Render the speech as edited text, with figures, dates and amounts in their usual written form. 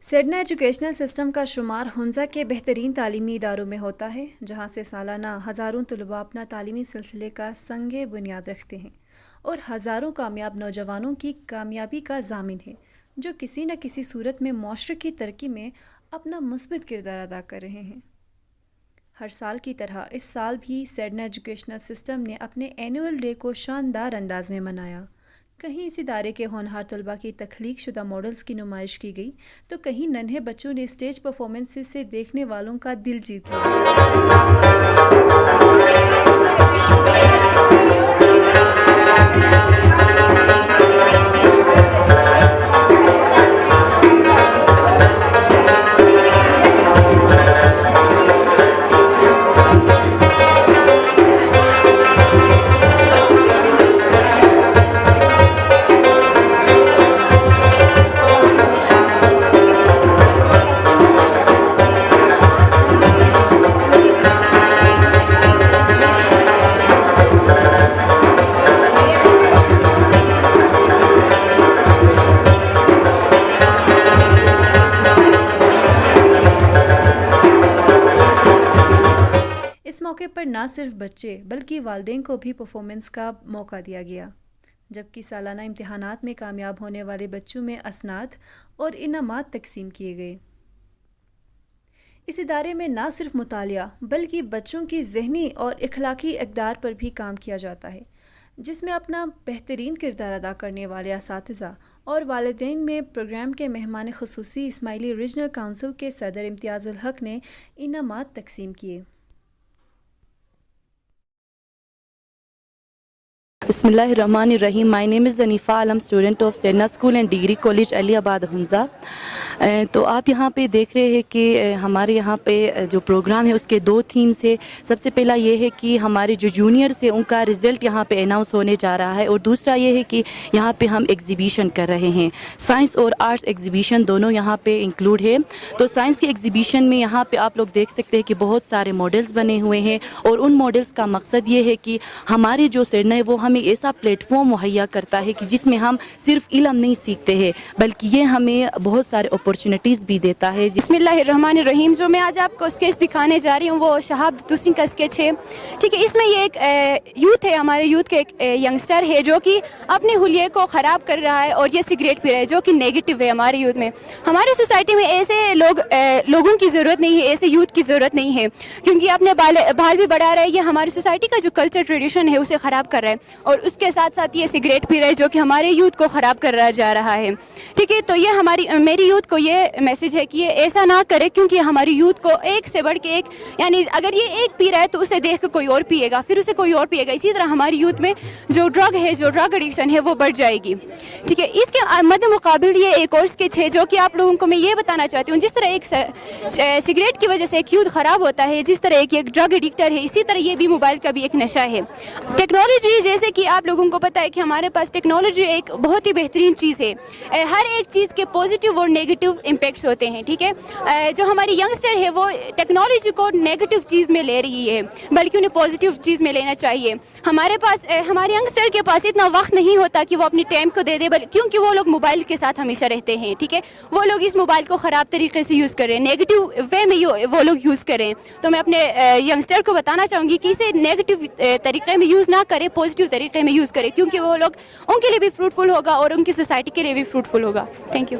سیڈنا educational system کا شمار ہنزا کے بہترین تعلیمی اداروں میں ہوتا ہے، جہاں سے سالانہ ہزاروں طلباء اپنا تعلیمی سلسلے کا سنگ بنیاد رکھتے ہیں اور ہزاروں کامیاب نوجوانوں کی کامیابی کا ضامن ہے، جو کسی نہ کسی صورت میں معاشرے کی ترقی میں اپنا مثبت کردار ادا کر رہے ہیں۔ ہر سال کی طرح اس سال بھی سیڈنا ایجوکیشنل سسٹم نے اپنے اینول ڈے کو شاندار انداز میں منایا۔ کہیں اس ادارے کے ہونہار طلباء کی تخلیق شدہ ماڈلز کی نمائش کی گئی، تو کہیں ننھے بچوں نے اسٹیج پرفارمنسز سے دیکھنے والوں کا دل جیت لیا۔ اس موقع پر نہ صرف بچے بلکہ والدین کو بھی پرفارمنس کا موقع دیا گیا، جبکہ سالانہ امتحانات میں کامیاب ہونے والے بچوں میں اسناد اور انعامات تقسیم کیے گئے۔ اس ادارے میں نہ صرف مطالعہ بلکہ بچوں کی ذہنی اور اخلاقی اقدار پر بھی کام کیا جاتا ہے، جس میں اپنا بہترین کردار ادا کرنے والے اساتذہ اور والدین میں پروگرام کے مہمان خصوصی اسماعیلی ریجنل کونسل کے صدر امتیاز الحق نے انعامات تقسیم کیے۔ بسم اللہ الرحمن الرحیم. My name is Zanifa Alam, student of Sedna School and Degree College علی آباد ہنزا. تو آپ یہاں پہ دیکھ رہے ہیں کہ ہمارے یہاں پہ جو پروگرام ہے اس کے دو تھیمز ہے۔ سب سے پہلا یہ ہے کہ ہمارے جو جونیئرز ہیں ان کا رزلٹ یہاں پہ اناؤنس ہونے جا رہا ہے، اور دوسرا یہ ہے کہ یہاں پہ ہم ایگزیبیشن کر رہے ہیں۔ سائنس اور آرٹس ایگزیبیشن دونوں یہاں پہ انکلوڈ ہے۔ تو سائنس کی ایگزیبیشن میں یہاں پہ آپ لوگ دیکھ سکتے ہیں کہ بہت سارے ماڈلز بنے ہوئے ہیں، اور ان ماڈلز کا مقصد یہ ہے کہ ہمارے جو سیڈنا ہے وہ ہمیں ایسا پلیٹ فارم مہیا کرتا ہے کہ جس میں ہم صرف علم نہیں سیکھتے ہیں بلکہ یہ ہمیں بہت سارے اپورچونیٹیز بھی دیتا ہے۔ بسم اللہ الرحمن الرحیم. جو میں آج آپ کو اسکیچ دکھانے جا رہی ہوں وہ شہاب دتو سنگھ کا اسکیچ ہے، ٹھیک ہے۔ اس میں یہ ایک یوتھ ہے، ہمارے یوتھ کے ایک ینگسٹر ہے جو کہ اپنے حلیے کو خراب کر رہا ہے اور یہ سگریٹ پی رہا ہے، جو کہ نیگیٹو ہے ہمارے یوتھ میں۔ ہماری سوسائٹی میں ایسے لوگوں کی ضرورت نہیں ہے، ایسے یوتھ کی ضرورت نہیں ہے، کیونکہ اپنے بال بھی بڑھا رہا ہے، یہ ہماری سوسائٹی کا جو کلچر ٹریڈیشن ہے اسے خراب کر رہا ہے، اور اس کے ساتھ ساتھ یہ سگریٹ پی رہا ہے جو کہ ہمارے یوتھ کو خراب کر رہا جا رہا ہے، ٹھیک ہے۔ تو یہ میری یوتھ کو یہ میسج ہے کہ یہ ایسا نہ کرے، کیونکہ ہماری یوتھ کو ایک سے بڑھ کے ایک، یعنی اگر یہ ایک پی رہا ہے تو اسے دیکھ کے کوئی اور پیے گا، پھر اسے کوئی اور پیے گا، اسی طرح ہماری یوتھ میں جو ڈرگ ہے، جو ڈرگ ایڈکشن ہے وہ بڑھ جائے گی، ٹھیک ہے۔ اس کے مد مقابل یہ ایک اور اسکیچ ہے جو کہ آپ لوگوں کو میں یہ بتانا چاہتی ہوں، جس طرح ایک سگریٹ کی وجہ سے ایک یوتھ خراب ہوتا ہے، جس طرح ایک ڈرگ ایڈکٹر ہے، اسی طرح یہ بھی موبائل کا بھی ایک نشہ ہے۔ ٹیکنالوجی، جیسے کہ آپ لوگوں کو پتہ ہے کہ ہمارے پاس ٹیکنالوجی ایک بہت ہی بہترین چیز ہے، ہر ایک چیز کے پازیٹیو اور نیگیٹو امپیکٹس ہوتے ہیں، ٹھیک ہے۔ جو ہماری ینگسٹر ہے وہ ٹیکنالوجی کو نیگیٹو چیز میں لے رہی ہے، بلکہ انہیں پازیٹیو چیز میں لینا چاہیے۔ ہمارے ینگسٹر کے پاس اتنا وقت نہیں ہوتا کہ وہ اپنی ٹائم کو دے دے، کیونکہ وہ لوگ موبائل کے ساتھ ہمیشہ رہتے ہیں، ٹھیک ہے۔ وہ لوگ اس موبائل کو خراب طریقے سے یوز کر رہے ہیں، نیگیٹو وے میں وہ لوگ یوز کر رہے ہیں۔ تو میں اپنے ینگسٹر کو بتانا چاہوں گی کہ اسے نیگیٹو طریقے میں یوز نہ کرے، پازیٹیو طریقے میں یوز کرے، کیونکہ وہ لوگ ان کے لیے بھی فروٹفل ہوگا اور ان کی سوسائٹی کے لیے بھی فروٹفل ہوگا۔ Thank you.